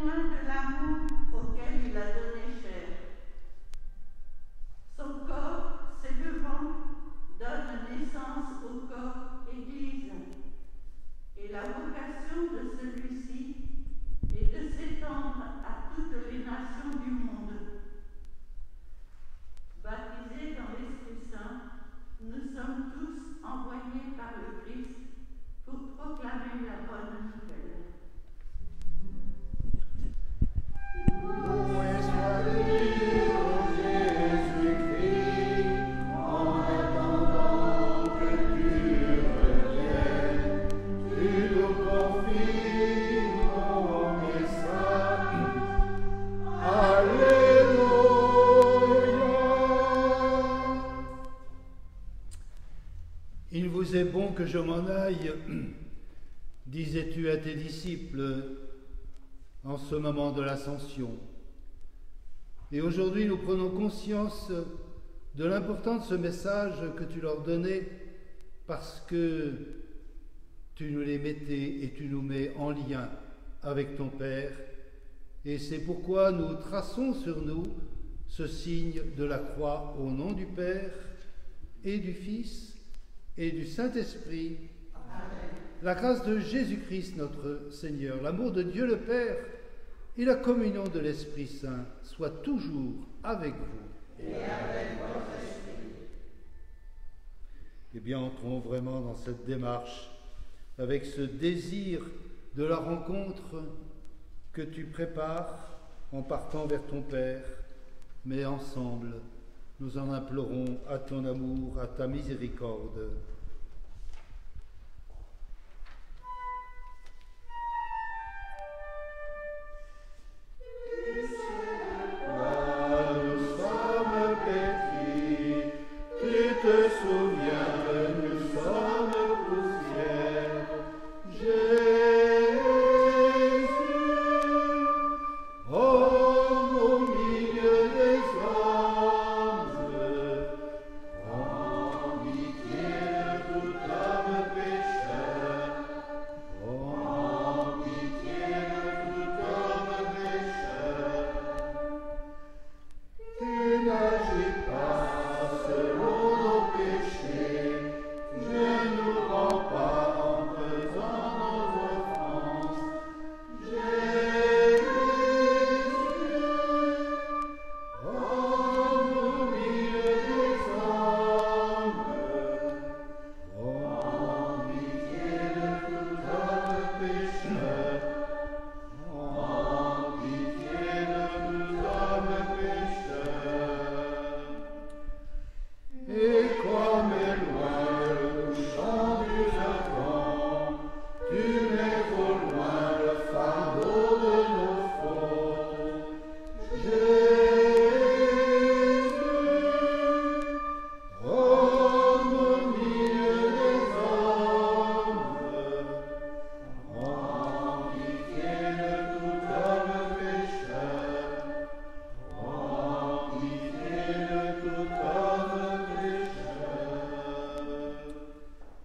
témoin de l'amour auquel il a donné chair. Son corps s'élevant donne naissance au corps Église, et la vocation de celui-ci est de s'étendre à toutes les nations du monde. Baptisés dans l'Esprit Saint, nous sommes tous envoyés par le Christ pour proclamer la bonne nouvelle. Loué soit Dieu, ô Jésus-Christ, en attendant que tu reviennes, tu nous confies ton message. Alléluia. Il vous est bon que je m'en aille, disais-tu à tes disciples en ce moment de l'Ascension. Et aujourd'hui, nous prenons conscience de l'importance de ce message que tu leur donnais parce que tu nous les mettais et tu nous mets en lien avec ton Père. Et c'est pourquoi nous traçons sur nous ce signe de la croix au nom du Père et du Fils et du Saint-Esprit. Amen. La grâce de Jésus-Christ notre Seigneur, l'amour de Dieu le Père et la communion de l'Esprit Saint soient toujours avec vous. Et avec votre esprit. Eh bien, entrons vraiment dans cette démarche avec ce désir de la rencontre que tu prépares en partant vers ton Père, mais ensemble, nous en implorons à ton amour, à ta miséricorde.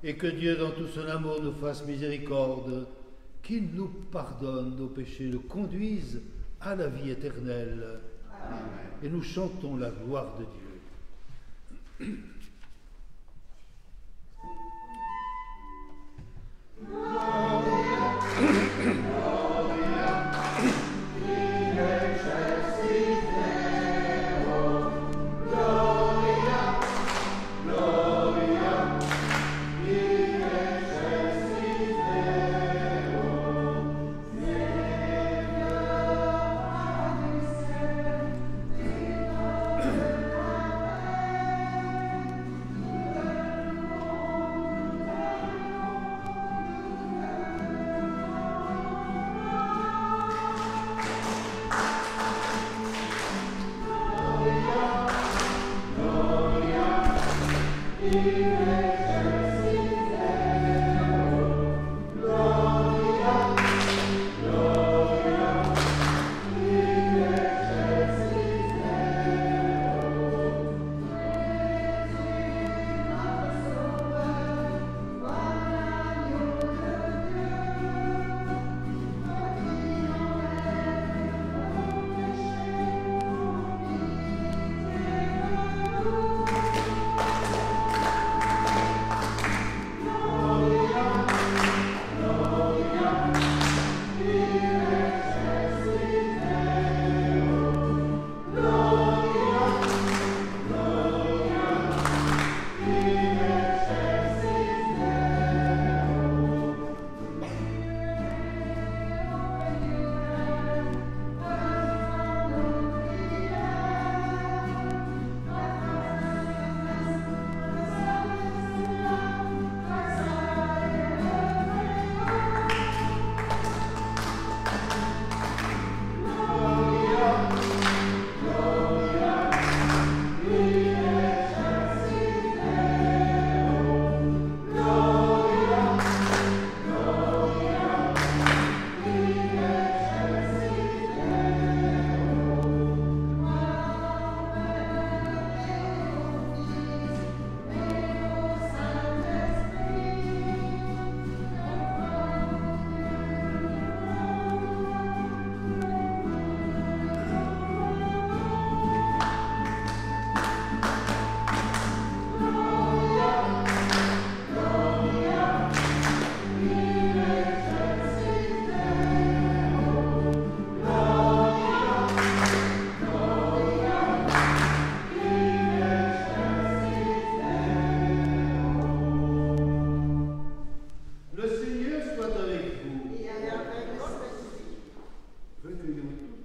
Et que Dieu, dans tout son amour, nous fasse miséricorde, qu'il nous pardonne nos péchés, le conduise à la vie éternelle. Amen. Et nous chantons la gloire de Dieu.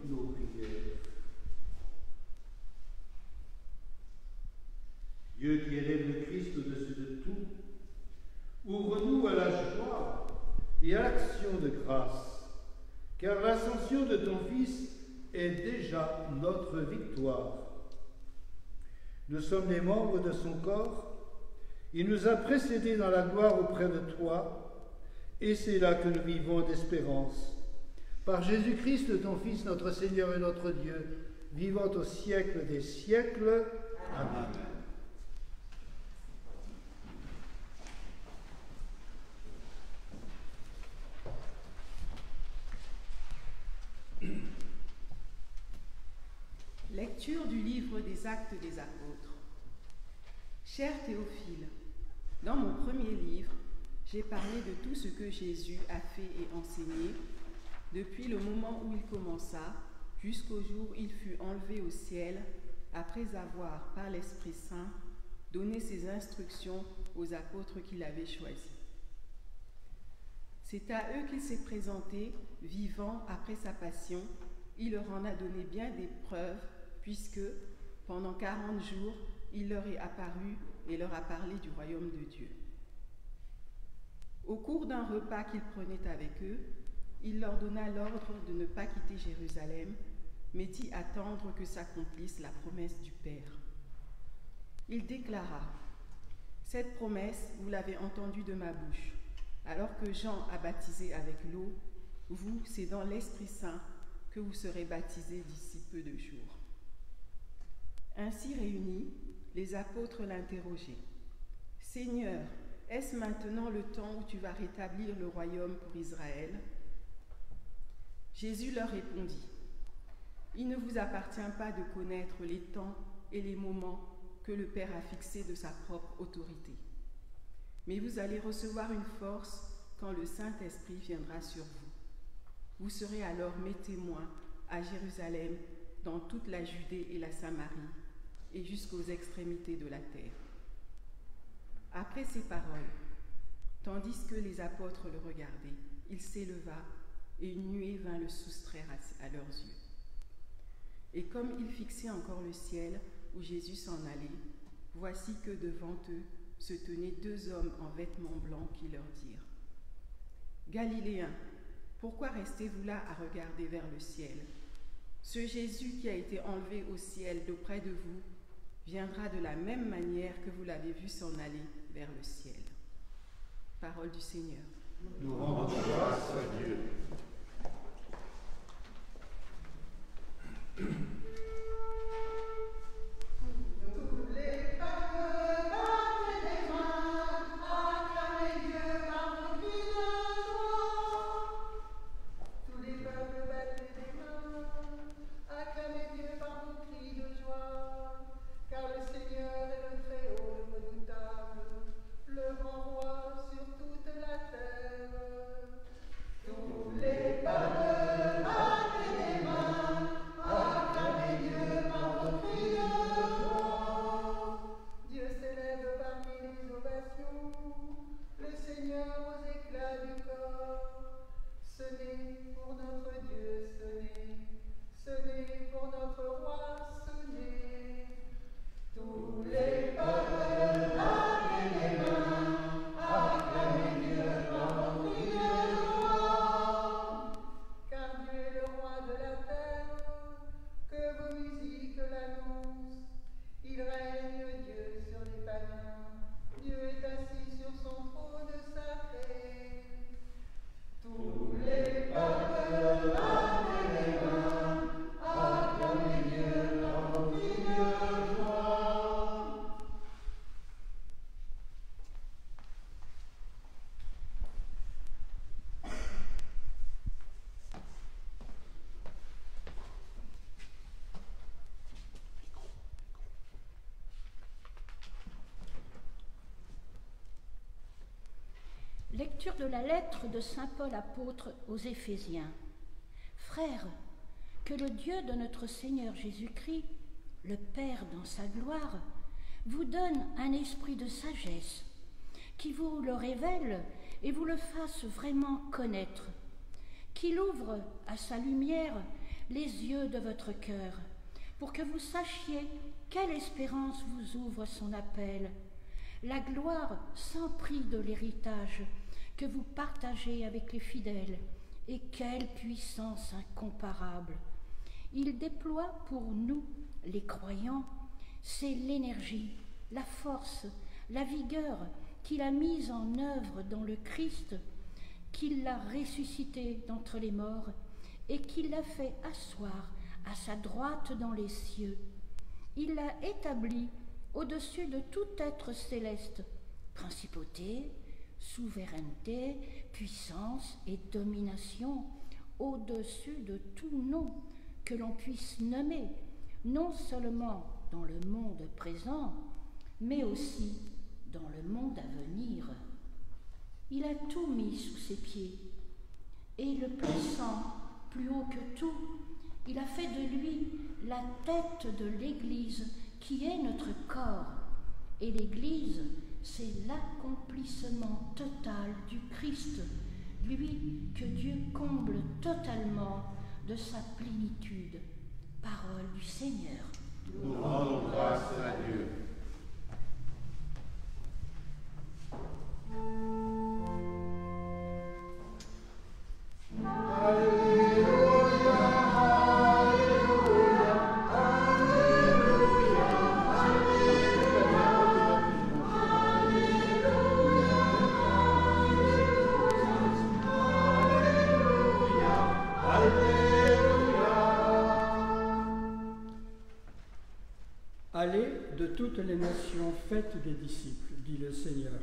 nos prières. Dieu qui élève le Christ au-dessus de tout, ouvre-nous à la joie et à l'action de grâce, car l'ascension de ton Fils est déjà notre victoire. Nous sommes les membres de son corps, il nous a précédés dans la gloire auprès de toi, et c'est là que nous vivons d'espérance. Par Jésus-Christ, ton Fils, notre Seigneur et notre Dieu, vivant au siècle des siècles. Amen. Lecture du livre des Actes des Apôtres. Cher Théophile, dans mon premier livre, j'ai parlé de tout ce que Jésus a fait et enseigné depuis le moment où il commença jusqu'au jour où il fut enlevé au ciel après avoir, par l'Esprit Saint, donné ses instructions aux apôtres qu'il avait choisis. C'est à eux qu'il s'est présenté, vivant après sa passion. Il leur en a donné bien des preuves, puisque, pendant 40 jours, il leur est apparu et leur a parlé du royaume de Dieu. Au cours d'un repas qu'il prenait avec eux, il leur donna l'ordre de ne pas quitter Jérusalem, mais d'y attendre que s'accomplisse la promesse du Père. Il déclara : « Cette promesse, vous l'avez entendue de ma bouche. Alors que Jean a baptisé avec l'eau, vous, c'est dans l'Esprit Saint que vous serez baptisés d'ici peu de jours. » Ainsi réunis, les apôtres l'interrogeaient. « Seigneur, est-ce maintenant le temps où tu vas rétablir le royaume pour Israël ?» Jésus leur répondit : « Il ne vous appartient pas de connaître les temps et les moments que le Père a fixés de sa propre autorité. Mais vous allez recevoir une force quand le Saint-Esprit viendra sur vous. Vous serez alors mes témoins à Jérusalem, dans toute la Judée et la Samarie, et jusqu'aux extrémités de la terre. » Après ces paroles, tandis que les apôtres le regardaient, il s'éleva et une nuée vint le soustraire à leurs yeux. Et comme ils fixaient encore le ciel où Jésus s'en allait, voici que devant eux se tenaient 2 hommes en vêtements blancs qui leur dirent : « Galiléens, pourquoi restez-vous là à regarder vers le ciel ? Ce Jésus qui a été enlevé au ciel d'auprès de vous viendra de la même manière que vous l'avez vu s'en aller vers le ciel. » Parole du Seigneur. Nous rendons grâce à Dieu. Lecture de la lettre de saint Paul apôtre aux Éphésiens. Frères, que le Dieu de notre Seigneur Jésus-Christ, le Père dans sa gloire, vous donne un esprit de sagesse, qui vous le révèle et vous le fasse vraiment connaître, qu'il ouvre à sa lumière les yeux de votre cœur, pour que vous sachiez quelle espérance vous ouvre son appel, la gloire sans prix de l'héritage que vous partagez avec les fidèles, et quelle puissance incomparable. Il déploie pour nous, les croyants, c'est l'énergie, la force, la vigueur qu'il a mise en œuvre dans le Christ, qu'il l'a ressuscité d'entre les morts et qu'il l'a fait asseoir à sa droite dans les cieux. Il l'a établi au-dessus de tout être céleste, principauté, souveraineté, puissance et domination, au-dessus de tout nom que l'on puisse nommer, non seulement dans le monde présent, mais aussi dans le monde à venir. Il a tout mis sous ses pieds, et le plaçant plus haut que tout, il a fait de lui la tête de l'Église qui est notre corps. Et l'Église, c'est l'accomplissement total du Christ, lui que Dieu comble totalement de sa plénitude. Parole du Seigneur. Nous rendons grâce à Dieu. Allez de toutes les nations, faites des disciples, dit le Seigneur.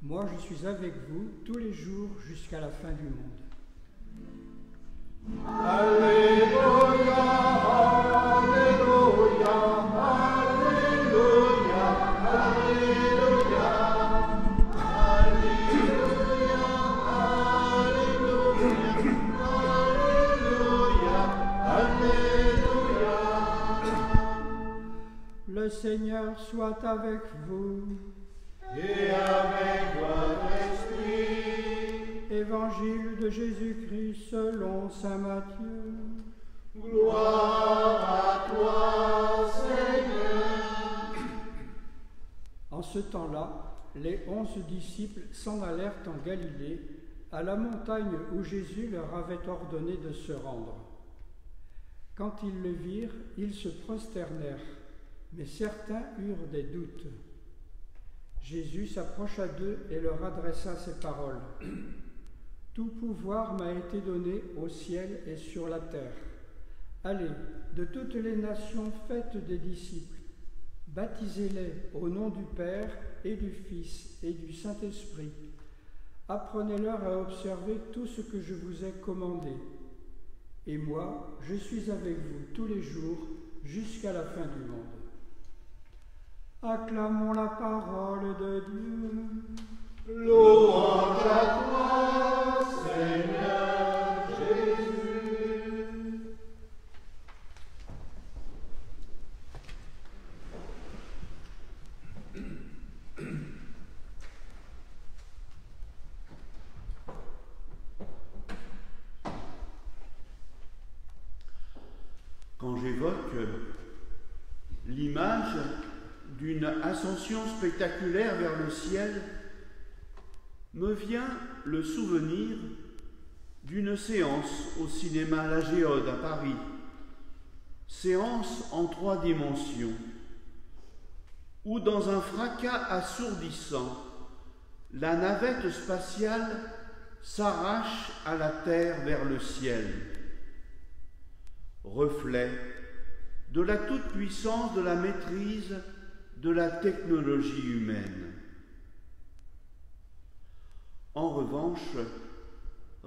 Moi, je suis avec vous tous les jours jusqu'à la fin du monde. Alléluia, Alléluia, Alléluia, Alléluia, Alléluia, Alléluia, Alléluia. Le Seigneur soit avec vous. Et avec votre esprit. Évangile de Jésus-Christ selon saint Matthieu. Gloire à toi, Seigneur. En ce temps-là, les 11 disciples s'en allèrent en Galilée, à la montagne où Jésus leur avait ordonné de se rendre. Quand ils le virent, ils se prosternèrent, mais certains eurent des doutes. Jésus s'approcha d'eux et leur adressa ces paroles. « Tout pouvoir m'a été donné au ciel et sur la terre. Allez, de toutes les nations, faites des disciples. Baptisez-les au nom du Père et du Fils et du Saint-Esprit. Apprenez-leur à observer tout ce que je vous ai commandé. Et moi, je suis avec vous tous les jours jusqu'à la fin du monde. » Acclamons la parole de Dieu. Louange à toi, Seigneur Jésus. Quand j'évoque l'image d'une ascension spectaculaire vers le ciel, me vient le souvenir d'une séance au cinéma La Géode à Paris, séance en 3 dimensions, où dans un fracas assourdissant, la navette spatiale s'arrache à la terre vers le ciel, reflet de la toute-puissance de la maîtrise de la technologie humaine. En revanche,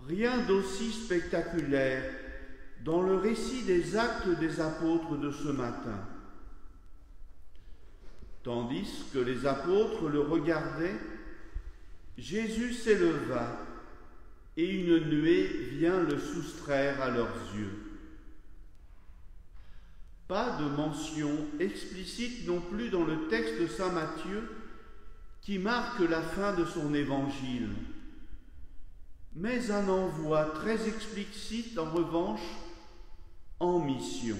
rien d'aussi spectaculaire dans le récit des actes des apôtres de ce matin. Tandis que les apôtres le regardaient, Jésus s'éleva et une nuée vient le soustraire à leurs yeux. Pas de mention explicite non plus dans le texte de saint Matthieu qui marque la fin de son évangile, mais un envoi très explicite en revanche en mission.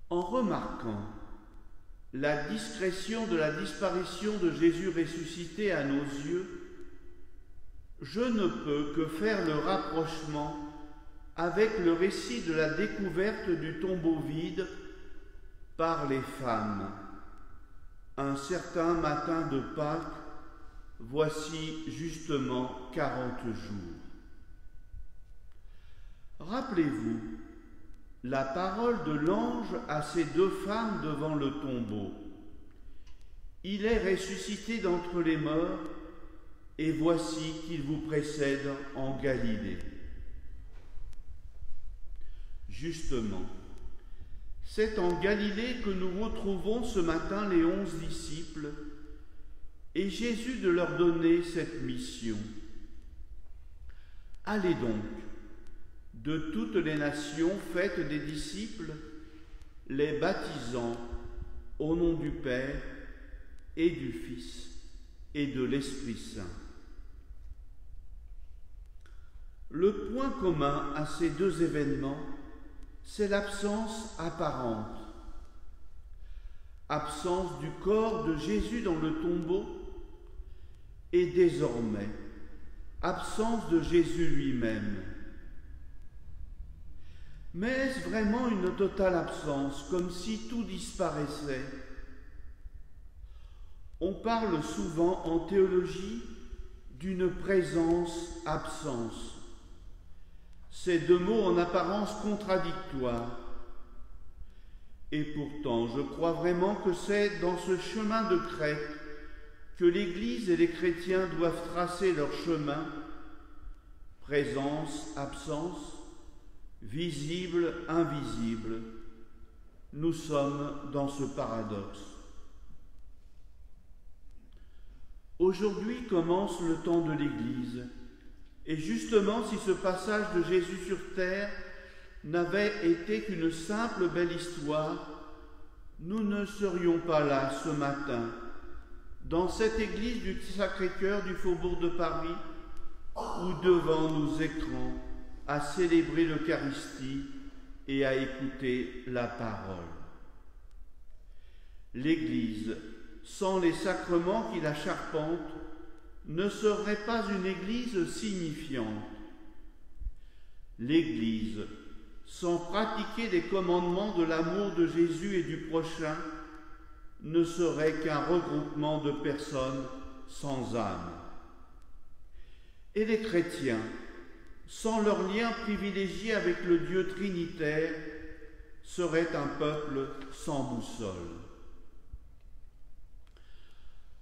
En remarquant la discrétion de la disparition de Jésus ressuscité à nos yeux, je ne peux que faire le rapprochement avec le récit de la découverte du tombeau vide par les femmes. Un certain matin de Pâques, voici justement 40 jours. Rappelez-vous la parole de l'ange à ces deux femmes devant le tombeau. Il est ressuscité d'entre les morts, et voici qu'il vous précède en Galilée. Justement, c'est en Galilée que nous retrouvons ce matin les 11 disciples, et Jésus de leur donner cette mission. Allez donc, de toutes les nations, faites des disciples, les baptisant au nom du Père et du Fils et de l'Esprit Saint. Le point commun à ces deux événements, c'est l'absence apparente. Absence du corps de Jésus dans le tombeau et désormais absence de Jésus lui-même. Mais est-ce vraiment une totale absence, comme si tout disparaissait? On parle souvent en théologie d'une présence-absence. Ces deux mots en apparence contradictoires. Et pourtant, je crois vraiment que c'est dans ce chemin de crête que l'Église et les chrétiens doivent tracer leur chemin. Présence, absence, visible, invisible. Nous sommes dans ce paradoxe. Aujourd'hui commence le temps de l'Église, et justement si ce passage de Jésus sur terre n'avait été qu'une simple belle histoire, nous ne serions pas là ce matin, dans cette église du Sacré-Cœur du Faubourg de Paris, ou devant nos écrans, à célébrer l'Eucharistie et à écouter la parole. L'Église, sans les sacrements qui la charpentent, ne serait pas une Église signifiante. L'Église, sans pratiquer les commandements de l'amour de Jésus et du prochain, ne serait qu'un regroupement de personnes sans âme. Et les chrétiens, sans leur lien privilégié avec le Dieu trinitaire, seraient un peuple sans boussole.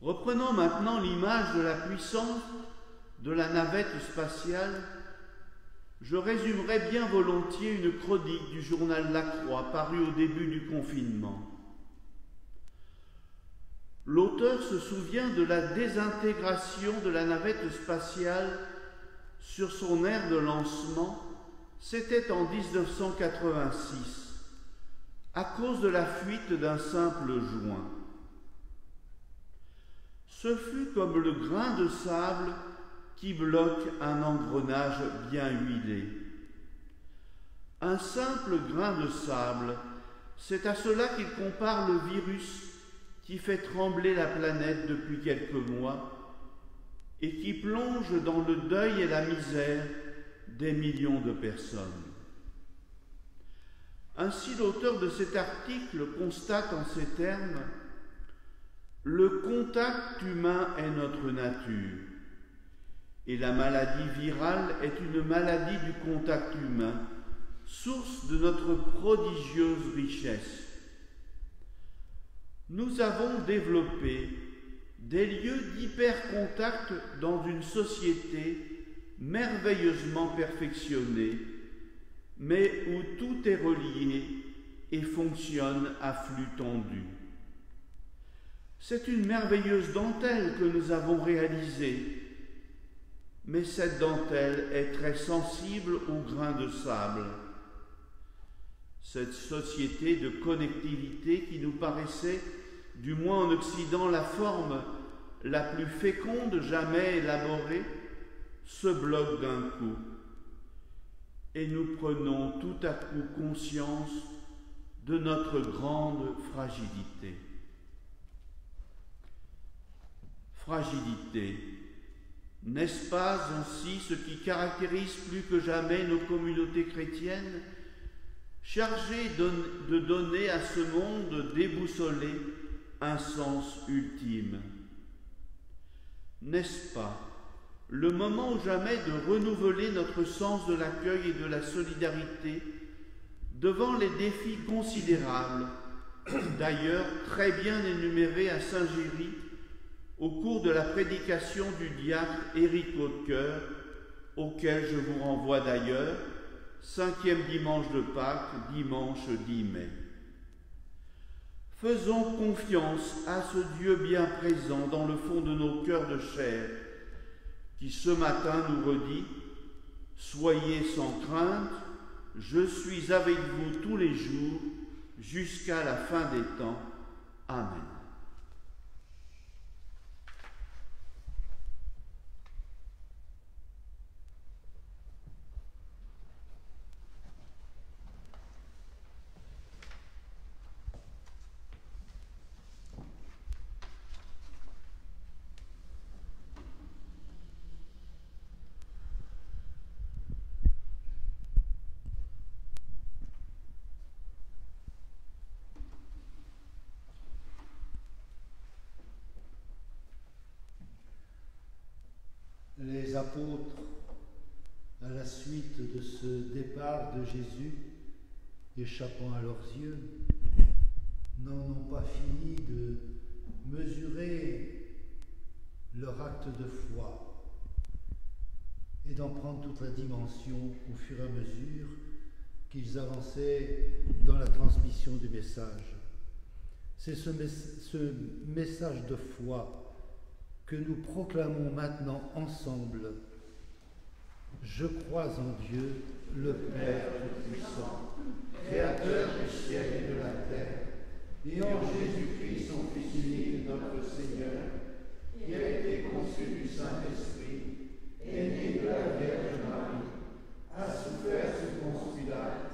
Reprenons maintenant l'image de la puissance de la navette spatiale. Je résumerai bien volontiers une chronique du journal La Croix parue au début du confinement. L'auteur se souvient de la désintégration de la navette spatiale sur son aire de lancement. C'était en 1986, à cause de la fuite d'un simple joint. Ce fut comme le grain de sable qui bloque un engrenage bien huilé. Un simple grain de sable, c'est à cela qu'il compare le virus qui fait trembler la planète depuis quelques mois et qui plonge dans le deuil et la misère des millions de personnes. Ainsi, l'auteur de cet article constate en ces termes: le contact humain est notre nature, et la maladie virale est une maladie du contact humain, source de notre prodigieuse richesse. Nous avons développé des lieux d'hypercontact dans une société merveilleusement perfectionnée, mais où tout est relié et fonctionne à flux tendu. C'est une merveilleuse dentelle que nous avons réalisée, mais cette dentelle est très sensible aux grains de sable. Cette société de connectivité qui nous paraissait, du moins en Occident, la forme la plus féconde jamais élaborée, se bloque d'un coup. et nous prenons tout à coup conscience de notre grande fragilité. Fragilité, n'est-ce pas ainsi ce qui caractérise plus que jamais nos communautés chrétiennes, chargées de donner à ce monde déboussolé un sens ultime? N'est-ce pas le moment ou jamais de renouveler notre sens de l'accueil et de la solidarité devant les défis considérables, d'ailleurs très bien énumérés à Saint-Géry au cours de la prédication du diacre Éric Hautecoeur, auquel je vous renvoie d'ailleurs, 5e dimanche de Pâques, dimanche 10 mai. Faisons confiance à ce Dieu bien présent dans le fond de nos cœurs de chair, qui ce matin nous redit « Soyez sans crainte, je suis avec vous tous les jours, jusqu'à la fin des temps. Amen. » Les apôtres, à la suite de ce départ de Jésus, échappant à leurs yeux, n'en ont pas fini de mesurer leur acte de foi et d'en prendre toute la dimension au fur et à mesure qu'ils avançaient dans la transmission du message. C'est ce message de foi que nous proclamons maintenant ensemble. Je crois en Dieu, le Père Tout-Puissant, Créateur du ciel et de la terre, et en Jésus-Christ, son Fils unique, notre Seigneur, qui a été conçu du Saint-Esprit, est né de la Vierge Marie, a souffert sous Ponce Pilate,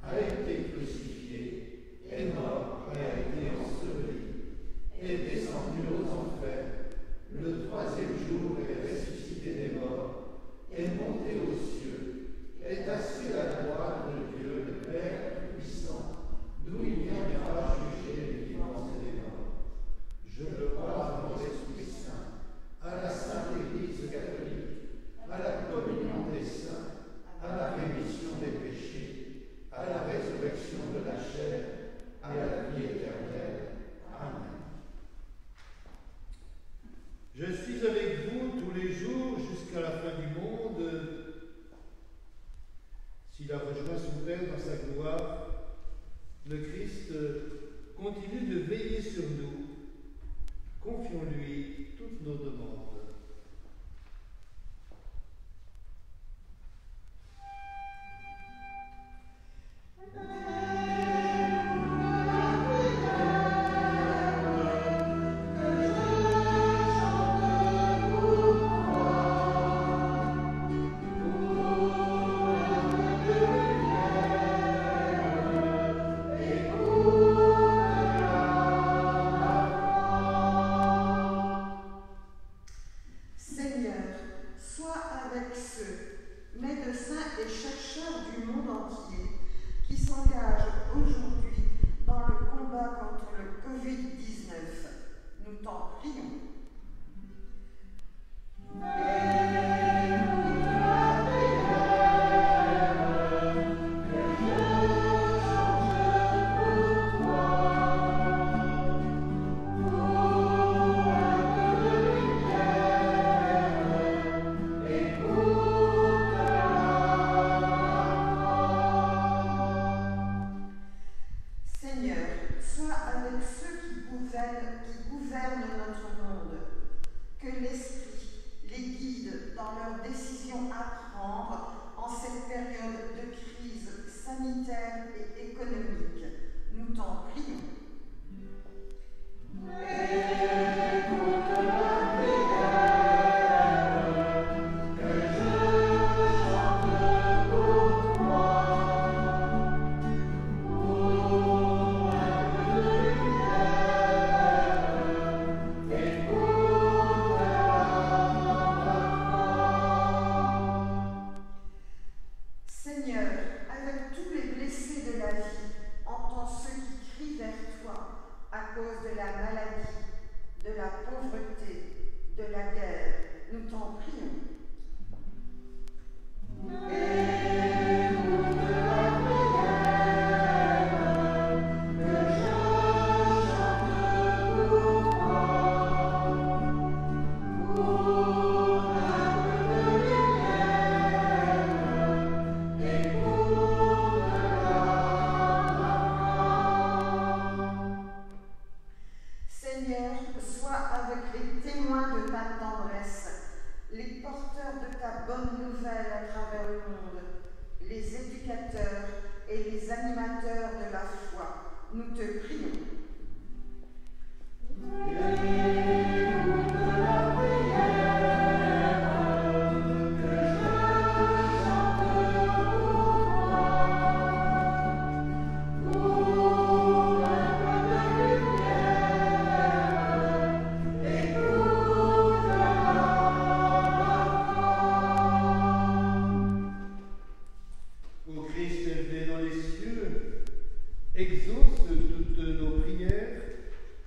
a été crucifié, est mort et a été enseveli, est descendu aux enfers. Le troisième jour est ressuscité des morts, est monté aux cieux, est assis à la droite de Dieu, le Père Tout-Puissant, d'où il viendra juger les vivants et les morts. Je crois en l'Esprit Saint, à la Sainte Église catholique, à la communion des saints, à la rémission des péchés, à la résurrection de la chair, à la vie éternelle. Amen. Je suis avec vous tous les jours jusqu'à la fin du monde. S'il a rejoint son Père dans sa gloire, le Christ continue de veiller sur nous. Confions-lui toutes nos demandes. les animateurs de la foi. Nous te prions. Exauce toutes nos prières,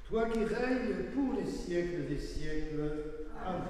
toi qui règnes pour les siècles des siècles. Amen.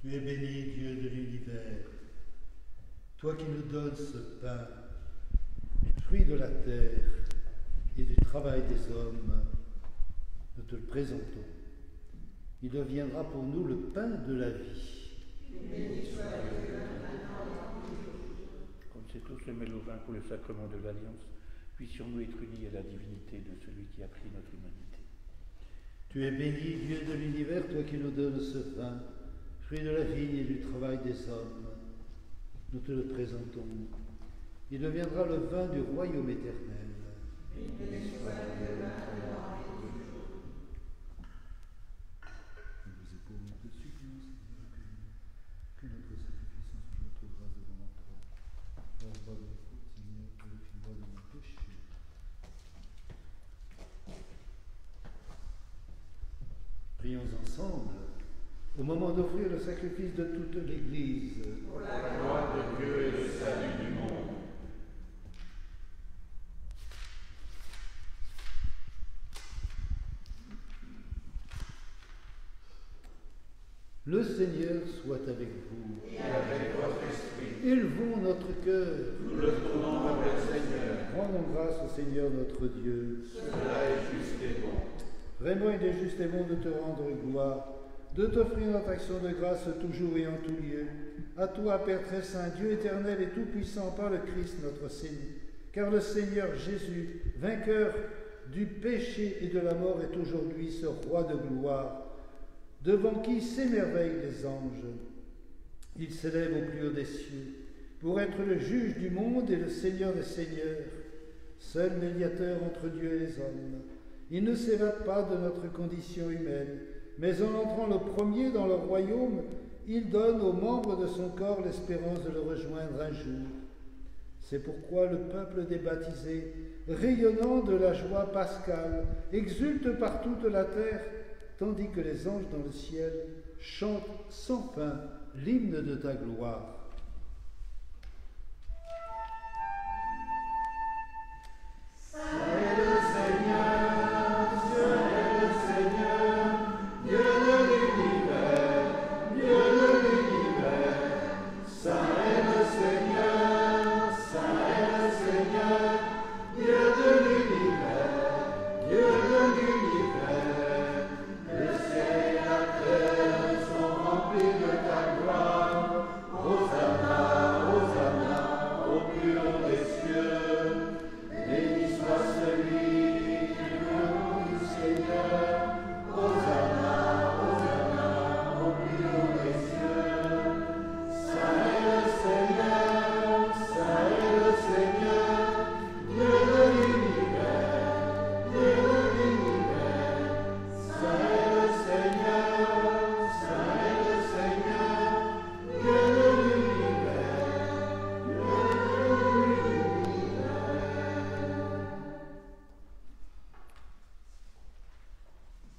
Tu es béni, Dieu de l'univers, toi qui nous donnes ce pain, fruit de la terre et du travail des hommes, nous te le présentons. Il deviendra pour nous le pain de la vie. Comme c'est tous le mêle au vin pour le sacrement de l'Alliance, puissions-nous être unis à la divinité de celui qui a pris notre humanité. Tu es béni, Dieu de l'univers, toi qui nous donnes ce pain, fruit de la vigne et du travail des hommes, nous te le présentons. Il deviendra le vin du royaume éternel. Béni soit Dieu maintenant et toujours. Nous vous éprouvons, nous te supplions, Seigneur, que notre sacrifice en notre grâce devant toi. Pardonne nos fautes, Seigneur, purifie-moi de mon péché. Prions ensemble. Au moment d'offrir le sacrifice de toute l'Église, Pour la gloire de Dieu et le salut du monde. le Seigneur soit avec vous. Et avec votre esprit. Élevons notre cœur. Nous le tournons vers le Seigneur. Rendons grâce au Seigneur notre Dieu. Cela est juste et bon. Vraiment, il est juste et bon de te rendre gloire, de t'offrir notre action de grâce toujours et en tout lieu. À toi, Père très saint, Dieu éternel et tout-puissant, par le Christ notre Seigneur. Car le Seigneur Jésus, vainqueur du péché et de la mort, est aujourd'hui ce roi de gloire, devant qui s'émerveillent les anges. Il s'élève au plus haut des cieux, pour être le juge du monde et le Seigneur des seigneurs, seul médiateur entre Dieu et les hommes. Il ne s'évade pas de notre condition humaine, mais en entrant le premier dans le royaume, il donne aux membres de son corps l'espérance de le rejoindre un jour. C'est pourquoi le peuple des baptisés, rayonnant de la joie pascale, exulte par toute la terre, tandis que les anges dans le ciel chantent sans fin l'hymne de ta gloire.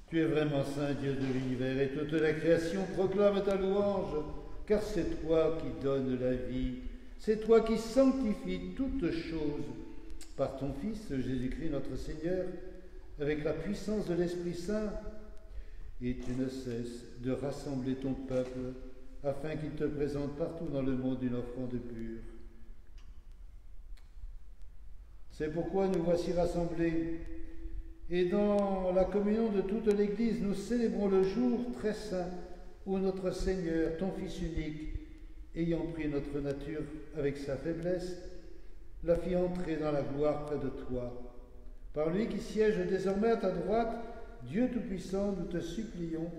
Tu es vraiment saint, Dieu de l'univers, et toute la création proclame ta louange, car c'est toi qui donnes la vie, c'est toi qui sanctifies toutes choses par ton Fils Jésus-Christ notre Seigneur, avec la puissance de l'Esprit Saint, et tu ne cesses de rassembler ton peuple, afin qu'il te présente partout dans le monde une offrande pure. C'est pourquoi nous voici rassemblés. Et dans la communion de toute l'Église, nous célébrons le jour très saint où notre Seigneur, ton Fils unique, ayant pris notre nature avec sa faiblesse, l'a fit entrer dans la gloire près de toi. Par lui qui siège désormais à ta droite, Dieu Tout-Puissant, nous te supplions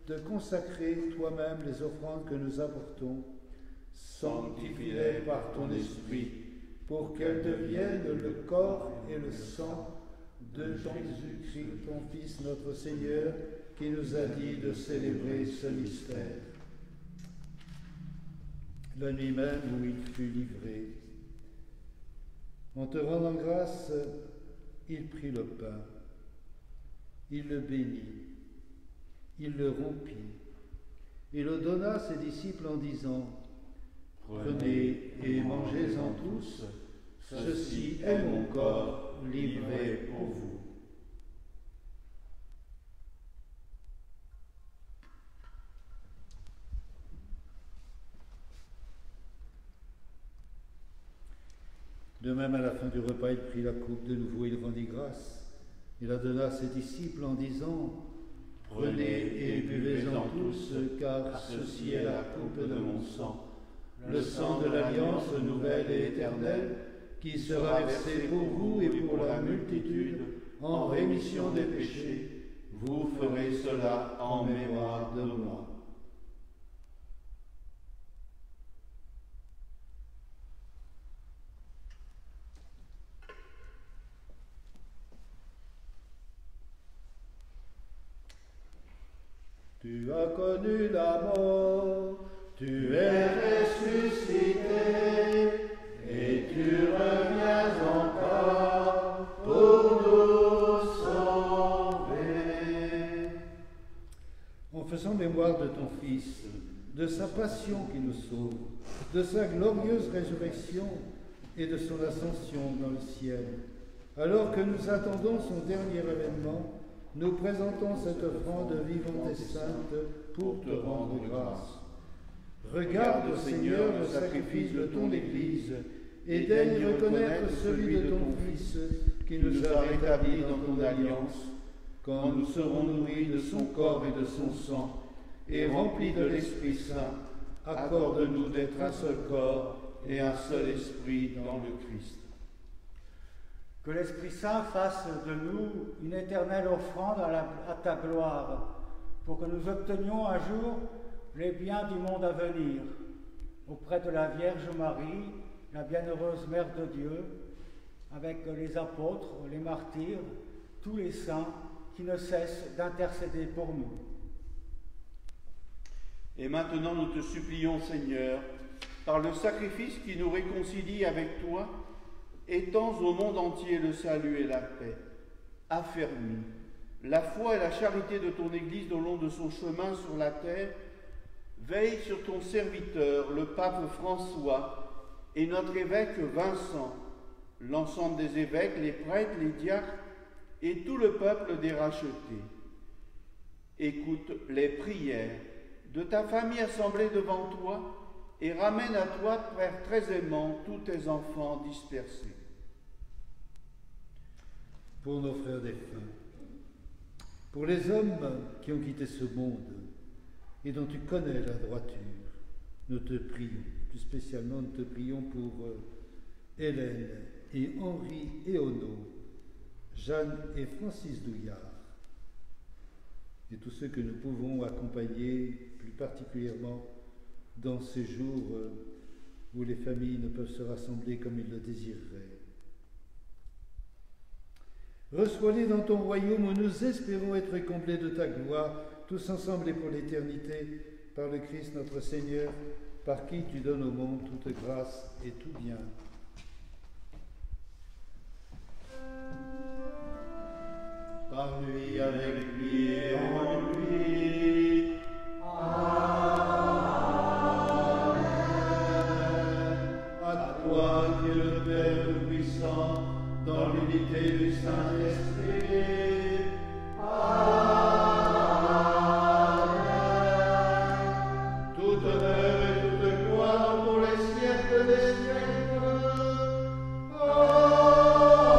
de consacrer toi-même les offrandes que nous apportons. Sanctifie-les par ton Esprit, pour qu'elles deviennent le corps et le sang de Jésus-Christ, ton Fils, notre Seigneur, qui nous a dit de célébrer ce mystère. La nuit même où il fut livré, en te rendant grâce, il prit le pain, il le bénit, il le rompit, et le donna à ses disciples en disant : Prenez et mangez-en tous, ceci est mon corps livré pour vous. De même, à la fin du repas, il prit la coupe de nouveau, il rendit grâce. Il la donna à ses disciples en disant : Prenez et buvez-en tous, car ceci est la coupe de mon sang, le sang de l'alliance nouvelle et éternelle, qui sera versé pour vous et pour la multitude en rémission des péchés. Vous ferez cela en mémoire de moi. Tu as connu la mort, tu es ressuscité, et tu reviens encore pour nous sauver. En faisant mémoire de ton Fils, de sa passion qui nous sauve, de sa glorieuse résurrection et de son ascension dans le ciel, alors que nous attendons son dernier événement, nous présentons cette offrande vivante et sainte pour te rendre grâce. Regarde, Seigneur, le sacrifice de ton Église et daigne reconnaître celui de ton Fils qui nous a rétablis dans ton alliance, quand nous serons nourris de son corps et de son sang et remplis de l'Esprit Saint. Accorde-nous d'être un seul corps et un seul esprit dans le Christ. Que l'Esprit Saint fasse de nous une éternelle offrande à ta gloire, pour que nous obtenions un jour les biens du monde à venir, auprès de la Vierge Marie, la bienheureuse Mère de Dieu, avec les apôtres, les martyrs, tous les saints qui ne cessent d'intercéder pour nous. Et maintenant nous te supplions, Seigneur, par le sacrifice qui nous réconcilie avec toi, étends au monde entier le salut et la paix. Affermis la foi et la charité de ton Église au long de son chemin sur la terre. Veille sur ton serviteur, le pape François, et notre évêque Vincent, l'ensemble des évêques, les prêtres, les diacres, et tout le peuple des rachetés. Écoute les prières de ta famille assemblée devant toi, et ramène à toi, Père très aimant, tous tes enfants dispersés. Pour nos frères défunts, pour les hommes qui ont quitté ce monde et dont tu connais la droiture, nous te prions. Plus spécialement, nous te prions pour Hélène et Henri et Ono, Jeanne et Francis Douillard, et tous ceux que nous pouvons accompagner plus particulièrement dans ces jours où les familles ne peuvent se rassembler comme ils le désireraient. Reçois-les dans ton royaume où nous espérons être comblés de ta gloire, tous ensemble et pour l'éternité, par le Christ notre Seigneur, par qui tu donnes au monde toute grâce et tout bien. Par lui, avec lui et en lui. Amen. À toi, Dieu le Père Tout-Puissant, dans l'unité du Saint-Esprit. Amen. Toute honneur et toute gloire pour les siècles des siècles. Amen.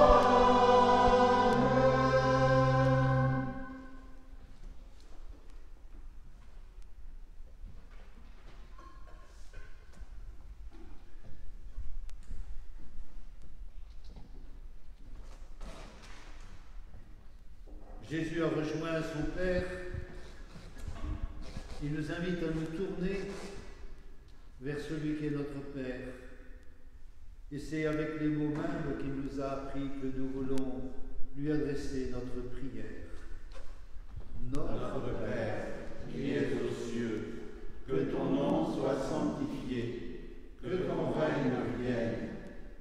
Jésus a rejoint son Père. Il nous invite à nous tourner vers celui qui est notre Père. Et c'est avec les mots humbles qu'il nous a appris que nous voulons lui adresser notre prière. Notre Père, qui es aux cieux, que ton nom soit sanctifié, que ton règne vienne,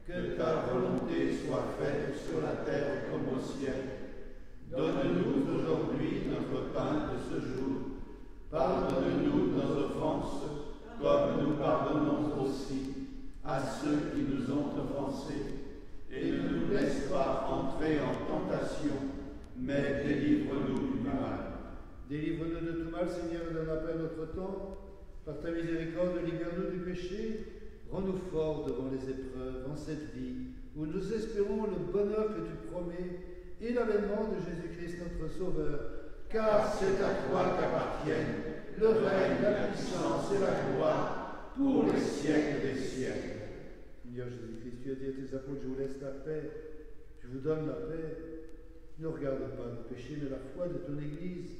que ta volonté soit faite sur la terre comme au ciel. Donne-nous aujourd'hui notre pain de ce jour. Pardonne-nous nos offenses, comme nous pardonnons aussi à ceux qui nous ont offensés. Et ne nous laisse pas entrer en tentation, mais délivre-nous du mal. Délivre-nous de tout mal, Seigneur, et donne la paix à notre temps. Par ta miséricorde, libère-nous du péché. Rends-nous forts devant les épreuves en cette vie, où nous espérons le bonheur que tu promets et l'avènement de Jésus-Christ notre Sauveur. Car c'est à toi qu'appartiennent le règne, la puissance et la gloire pour les siècles des siècles. Seigneur Jésus-Christ, tu as dit à tes apôtres, je vous laisse la paix, je vous donne la paix. Ne regarde pas le péché, mais la foi de ton Église,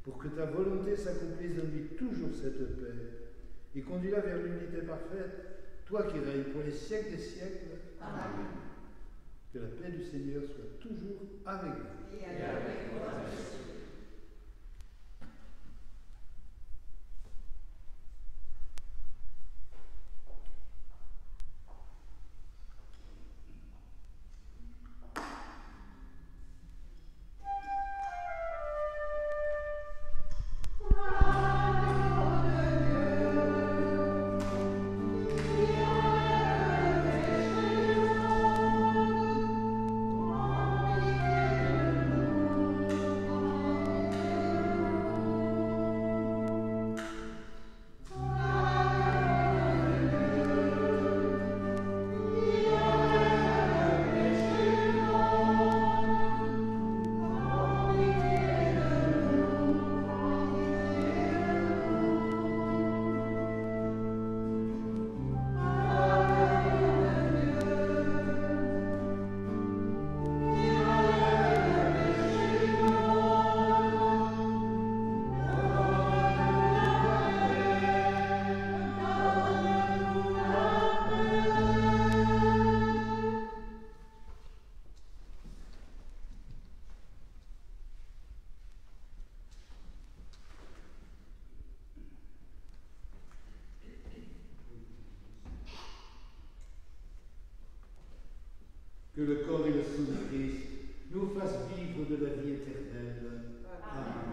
pour que ta volonté s'accomplisse. Donne-lui toujours cette paix et conduis-la vers l'unité parfaite, toi qui règnes pour les siècles des siècles. Amen. Que la paix du Seigneur soit toujours avec vous. Et avec toi aussi. Que le corps et le sang de Christ nous fassent vivre de la vie éternelle. Amen.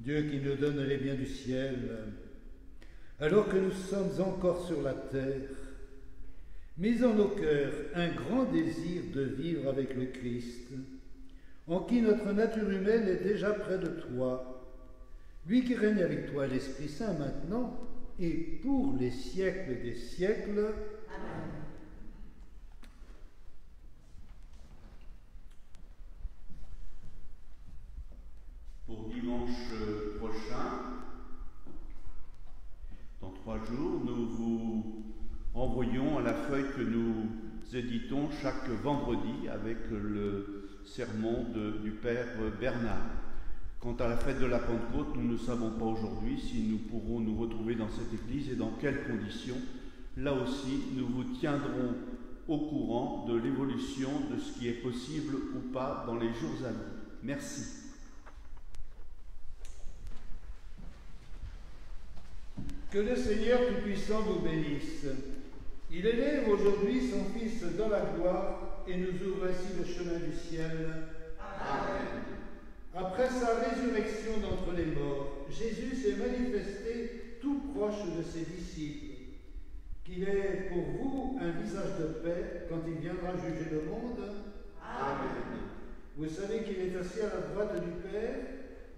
Dieu qui nous donne les biens du ciel, alors que nous sommes encore sur la terre, mets en nos cœurs un grand désir de vivre avec le Christ, en qui notre nature humaine est déjà près de toi, lui qui règne avec toi l'Esprit Saint maintenant et pour les siècles des siècles. Amen. Pour dimanche prochain, dans 3 jours, nous vous envoyons à la feuille que nous éditons chaque vendredi avec le sermon du Père Bernard. Quant à la fête de la Pentecôte, nous ne savons pas aujourd'hui si nous pourrons nous retrouver dans cette église et dans quelles conditions. Là aussi, nous vous tiendrons au courant de l'évolution de ce qui est possible ou pas dans les jours à venir. Merci. Que le Seigneur Tout-Puissant vous bénisse. Il élève aujourd'hui son Fils dans la gloire et nous ouvre ainsi le chemin du ciel. Amen. Après sa résurrection d'entre les morts, Jésus s'est manifesté tout proche de ses disciples, qu'il est pour vous un visage de paix quand il viendra juger le monde. Amen. Vous savez qu'il est assis à la droite du Père,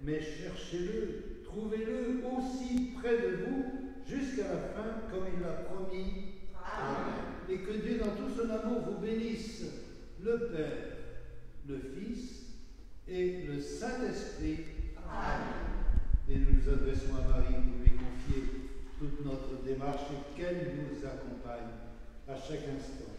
mais cherchez-le, trouvez-le aussi près de vous jusqu'à la fin, comme il l'a promis. Amen. Et que Dieu, dans tout son amour, vous bénisse, le Père, le Fils et le Saint-Esprit. Amen. Et nous nous adressons à Marie pour lui confier toute notre démarche et qu'elle nous accompagne à chaque instant.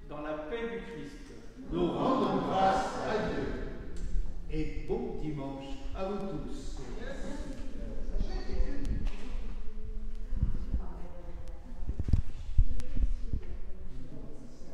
Dans la paix du Christ. Nous rendons grâce à Dieu et bon dimanche à vous tous. Merci.